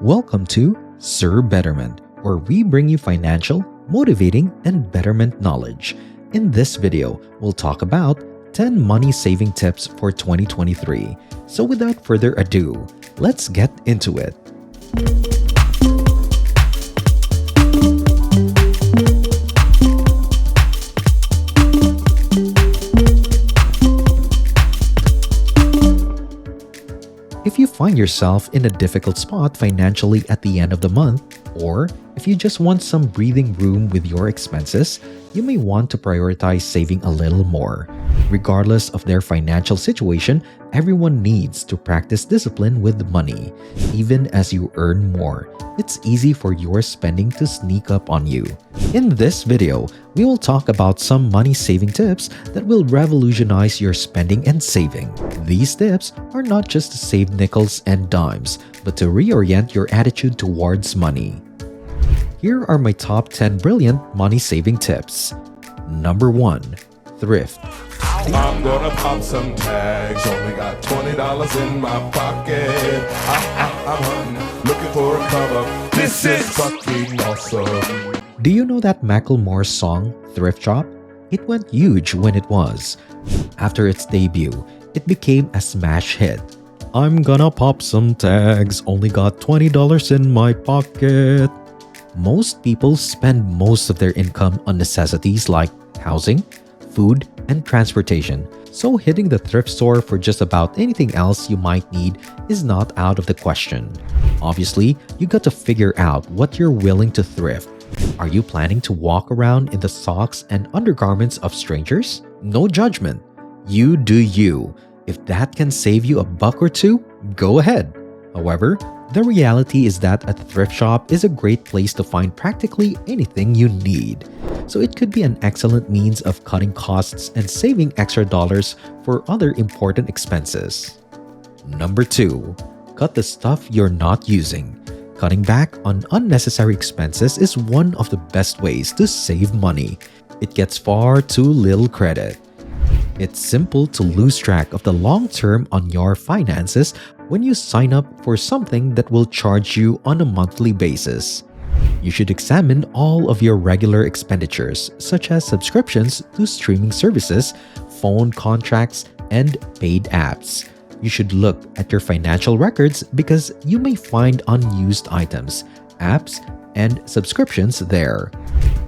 Welcome to Sir Betterment, where we bring you financial, motivating, and betterment knowledge. In this video, we'll talk about 10 money-saving tips for 2023. So without further ado, let's get into it. If you find yourself in a difficult spot financially at the end of the month, or if you just want some breathing room with your expenses, you may want to prioritize saving a little more. Regardless of their financial situation, everyone needs to practice discipline with money. Even as you earn more, it's easy for your spending to sneak up on you. In this video, we will talk about some money-saving tips that will revolutionize your spending and saving. These tips are not just to save nickels and dimes, but to reorient your attitude towards money. Here are my top 10 brilliant money-saving tips. Number 1. Thrift. I'm gonna pop some tags. Only got $20 in my pocket. I'm hunting, looking for a come up. This is fucking awesome. Do you know that Macklemore's song, Thrift Shop? It went huge when it was. After its debut, it became a smash hit. I'm gonna pop some tags. Only got $20 in my pocket. Most people spend most of their income on necessities like housing, food, and transportation, so hitting the thrift store for just about anything else you might need is not out of the question. Obviously, you got to figure out what you're willing to thrift. Are you planning to walk around in the socks and undergarments of strangers? No judgment. You do you. If that can save you a buck or two, go ahead. However, the reality is that a thrift shop is a great place to find practically anything you need. So it could be an excellent means of cutting costs and saving extra dollars for other important expenses. Number 2. Cut the stuff you're not using. Cutting back on unnecessary expenses is one of the best ways to save money. It gets far too little credit. It's simple to lose track of the long term on your finances when you sign up for something that will charge you on a monthly basis. You should examine all of your regular expenditures, such as subscriptions to streaming services, phone contracts, and paid apps. You should look at your financial records because you may find unused items, apps, and subscriptions there.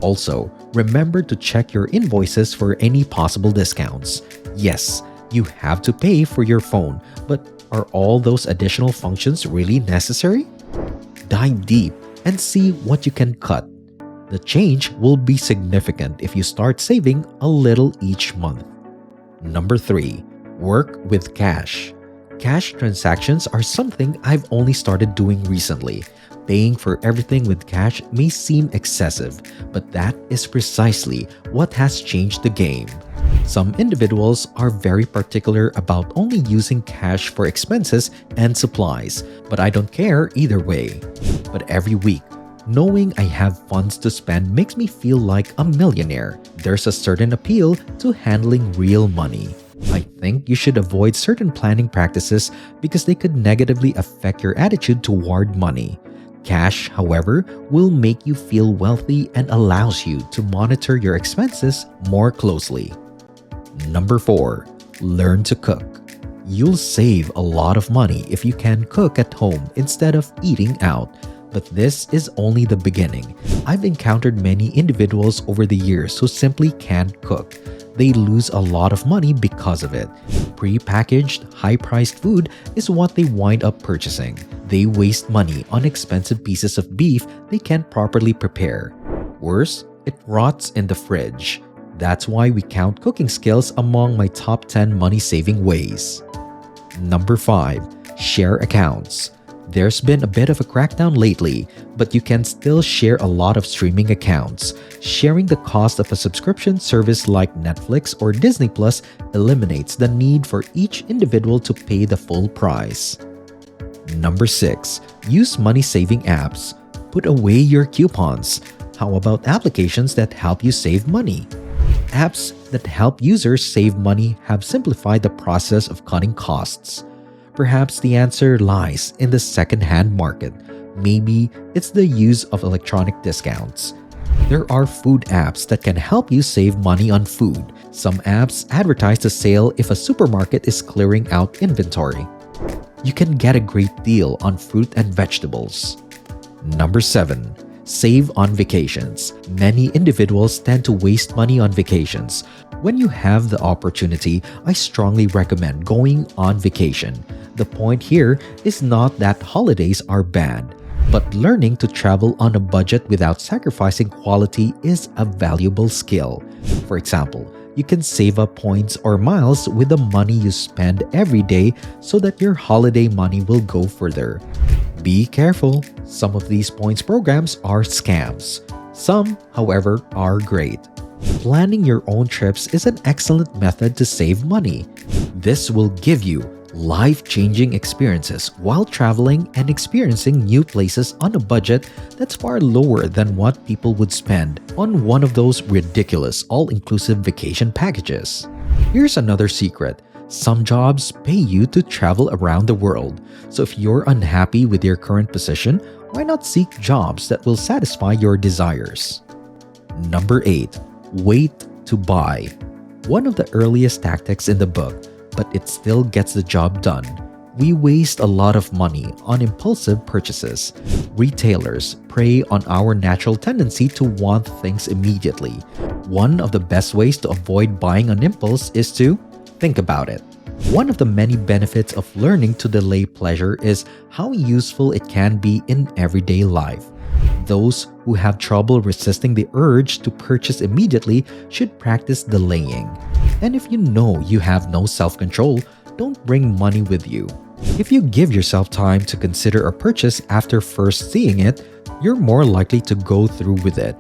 Also, remember to check your invoices for any possible discounts. Yes, you have to pay for your phone, but are all those additional functions really necessary? Dive deep and see what you can cut. The change will be significant if you start saving a little each month. Number 3. Work with cash. Cash transactions are something I've only started doing recently. Paying for everything with cash may seem excessive, but that is precisely what has changed the game. Some individuals are very particular about only using cash for expenses and supplies, but I don't care either way. But every week, knowing I have funds to spend makes me feel like a millionaire. There's a certain appeal to handling real money. I think you should avoid certain planning practices because they could negatively affect your attitude toward money. Cash, however, will make you feel wealthy and allows you to monitor your expenses more closely. Number 4. Learn to cook. You'll save a lot of money if you can cook at home instead of eating out. But this is only the beginning. I've encountered many individuals over the years who simply can't cook. They lose a lot of money because of it. Pre-packaged, high-priced food is what they wind up purchasing. They waste money on expensive pieces of beef they can't properly prepare. Worse, it rots in the fridge. That's why we count cooking skills among my top 10 money-saving ways. Number 5. Share accounts. There's been a bit of a crackdown lately, but you can still share a lot of streaming accounts. Sharing the cost of a subscription service like Netflix or Disney Plus eliminates the need for each individual to pay the full price. Number 6. Use money-saving apps. Put away your coupons. How about applications that help you save money? Apps that help users save money have simplified the process of cutting costs. Perhaps the answer lies in the second-hand market. Maybe it's the use of electronic discounts. There are food apps that can help you save money on food. Some apps advertise a sale if a supermarket is clearing out inventory. You can get a great deal on fruit and vegetables. Number 7. Save on vacations. Many individuals tend to waste money on vacations. When you have the opportunity, I strongly recommend going on vacation. The point here is not that holidays are bad, but learning to travel on a budget without sacrificing quality is a valuable skill. For example, you can save up points or miles with the money you spend every day so that your holiday money will go further. Be careful, some of these points programs are scams. Some, however, are great. Planning your own trips is an excellent method to save money. This will give you life-changing experiences while traveling and experiencing new places on a budget that's far lower than what people would spend on one of those ridiculous all-inclusive vacation packages. Here's another secret. Some jobs pay you to travel around the world. So if you're unhappy with your current position, why not seek jobs that will satisfy your desires? Number 8. Wait to buy. One of the earliest tactics in the book, but it still gets the job done. We waste a lot of money on impulsive purchases. Retailers prey on our natural tendency to want things immediately. One of the best ways to avoid buying on impulse is to think about it. One of the many benefits of learning to delay pleasure is how useful it can be in everyday life. Those who have trouble resisting the urge to purchase immediately should practice delaying. And if you know you have no self-control, don't bring money with you. If you give yourself time to consider a purchase after first seeing it, you're more likely to go through with it.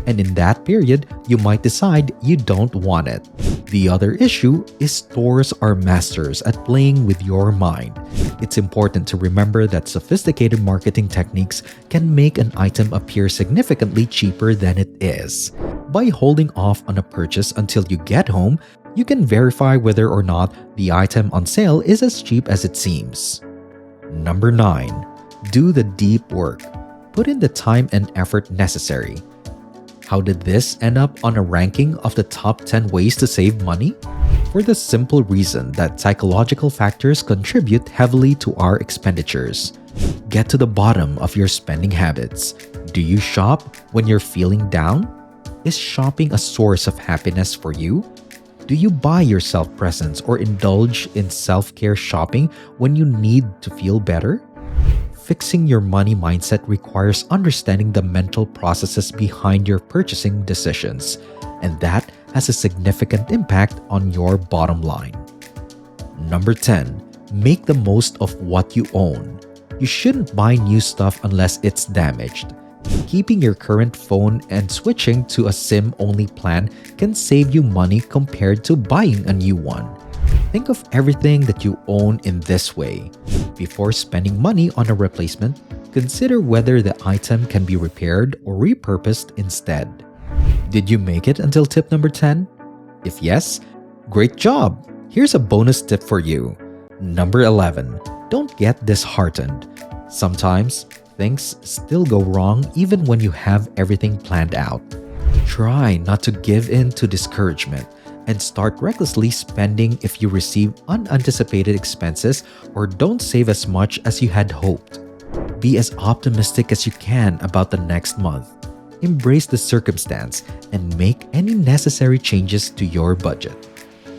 And in that period, you might decide you don't want it. The other issue is stores are masters at playing with your mind. It's important to remember that sophisticated marketing techniques can make an item appear significantly cheaper than it is. By holding off on a purchase until you get home, you can verify whether or not the item on sale is as cheap as it seems. Number 9. Do the deep work. Put in the time and effort necessary. How did this end up on a ranking of the top 10 ways to save money? For the simple reason that psychological factors contribute heavily to our expenditures. Get to the bottom of your spending habits. Do you shop when you're feeling down? Is shopping a source of happiness for you? Do you buy yourself presents or indulge in self-care shopping when you need to feel better? Fixing your money mindset requires understanding the mental processes behind your purchasing decisions, and that has a significant impact on your bottom line. Number 10. Make the most of what you own. You shouldn't buy new stuff unless it's damaged. Keeping your current phone and switching to a SIM-only plan can save you money compared to buying a new one. Think of everything that you own in this way. Before spending money on a replacement, consider whether the item can be repaired or repurposed instead. Did you make it until tip number 10? If yes, great job! Here's a bonus tip for you. Number 11. Don't get disheartened. Sometimes, things still go wrong even when you have everything planned out. Try not to give in to discouragement and start recklessly spending if you receive unanticipated expenses or don't save as much as you had hoped. Be as optimistic as you can about the next month. Embrace the circumstance and make any necessary changes to your budget.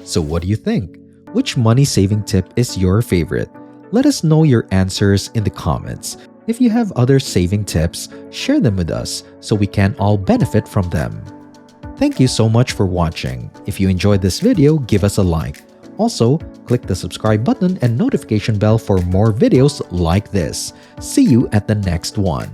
So what do you think? Which money-saving tip is your favorite? Let us know your answers in the comments. If you have other saving tips, share them with us so we can all benefit from them. Thank you so much for watching. If you enjoyed this video, give us a like. Also, click the subscribe button and notification bell for more videos like this. See you at the next one.